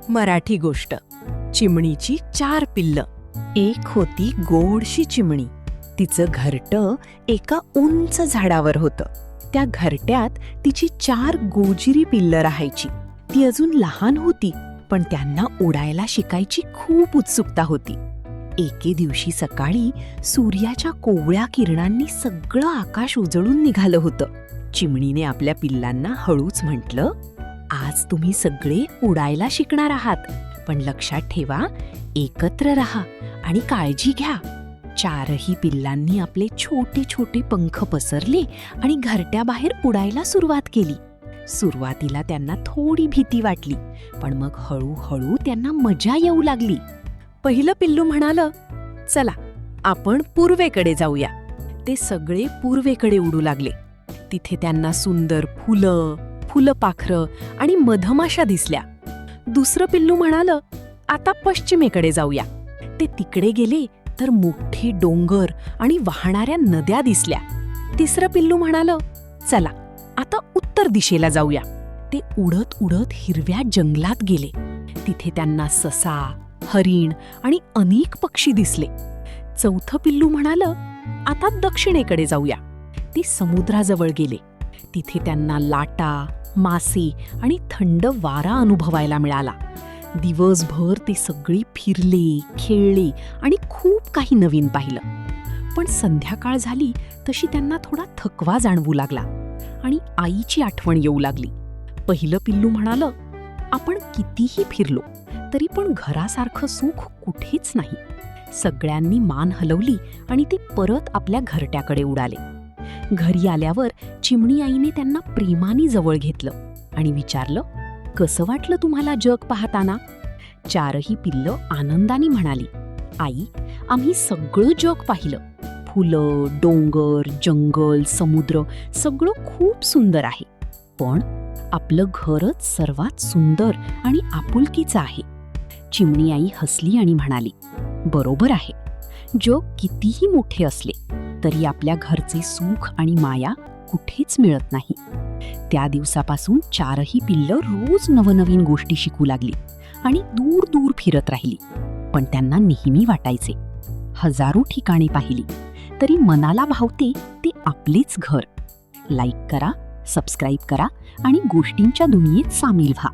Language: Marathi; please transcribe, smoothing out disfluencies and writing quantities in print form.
मराठी गोष्ट. चिमणीची 4 पिल्लं. एक होती गोडशी चिमणी. तिचं घरटं एका उंच झाडावर होतं. त्या घरट्यात तिची 4 गोजिरी पिल्लं राहायची. ती अजून लहान होती, पण त्यांना उडायला शिकायची खूप उत्सुकता होती. एके दिवशी सकाळी सूर्याच्या कोवळ्या किरणांनी सगळं आकाश उजळून निघालं होतं. चिमणीने आपल्या पिल्लांना हळूच म्हटलं, आज तुम्ही सगळे उडायला शिकणार आहात, पण लक्षात ठेवा, एकत्र राहा आणि काळजी घ्या. 4ही पिल्लांनी आपले छोटे छोटे पंख पसरले आणि घरट्याबाहेर उडायला सुरुवात केली. सुरुवातीला त्यांना थोडी भीती वाटली, पण मग हळूहळू त्यांना मजा येऊ लागली. पहिलं पिल्लू म्हणालं, चला आपण पूर्वेकडे जाऊया. ते सगळे पूर्वेकडे उडू लागले. तिथे त्यांना सुंदर फुलपाखरं आणि मधमाशा दिसल्या. दुसरं पिल्लू म्हणालं, आता पश्चिमेकडे जाऊया. ते तिकडे गेले तर मोठे डोंगर आणि वाहणाऱ्या नद्या दिसल्या. तिसरं पिल्लू म्हणालं, चला आता उत्तर दिशेला जाऊया. ते उडत उडत हिरव्या जंगलात गेले. तिथे त्यांना ससा, हरिण आणि अनेक पक्षी दिसले. चौथं पिल्लू म्हणालं, आता दक्षिणेकडे जाऊया. ते समुद्राजवळ गेले. तिथे त्यांना लाटा, मासे आणि थंड वारा अनुभवायला मिळाला. दिवसभर ते सगळे फिरले, खेळले आणि खूप काही नवीन पाहिलं. पण संध्याकाळ झाली तशी त्यांना थोडा थकवा जाणवू लागला आणि आईची आठवण येऊ लागली. पहिलं पिल्लू म्हणालं, आपण कितीही फिरलो तरी पण घरासारखं सुख कुठेच नाही. सगळ्यांनी मान हलवली आणि ते परत आपल्या घरट्याकडे उडाले. घरी आल्यावर चिमणी आईने त्यांना प्रेमाने जवळ घेतलं आणि विचारलं, कसं वाटलं तुम्हाला जग पाहताना? 4ही पिल्लं आनंदाने म्हणाली, आई, आम्ही सगळं जग पाहिलं. फुलं, डोंगर, जंगल, समुद्र सगळं खूप सुंदर आहे. पण आपलं घरच सर्वात सुंदर आणि आपुलकीचं आहे. चिमणी आई हसली आणि म्हणाली, बरोबर आहे. जग कितीही मोठे असले तरी आपल्या घरचे सुख आणि माया कुठेच मिळत नाही. त्या दिवसापासून 4ही पिल्लं रोज नवनवीन गोष्टी शिकू लागली आणि दूर दूर फिरत राहिली. पण त्यांना नेहमी वाटायचे, हजारो ठिकाणे पाहिली तरी मनाला भावते ते आपलेच घर. लाईक करा, सबस्क्राईब करा आणि गोष्टींच्या दुनियेत सामील व्हा.